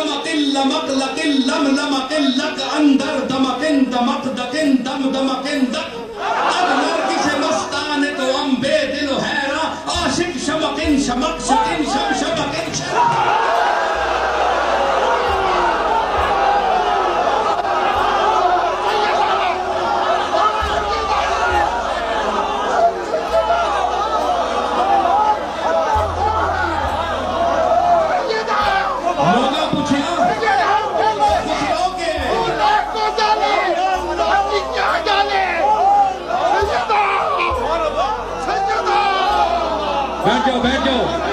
लमकिल लमक लकिल lump लमकिल luck अंदर दमकिन दमक दकिन दम दमकिन दक अब लड़की से मस्तान तो अम्बे दिल हैरा आशिक शमकिन शमक शकिन शम शमकिन बैठ जाओ बैठ जाओ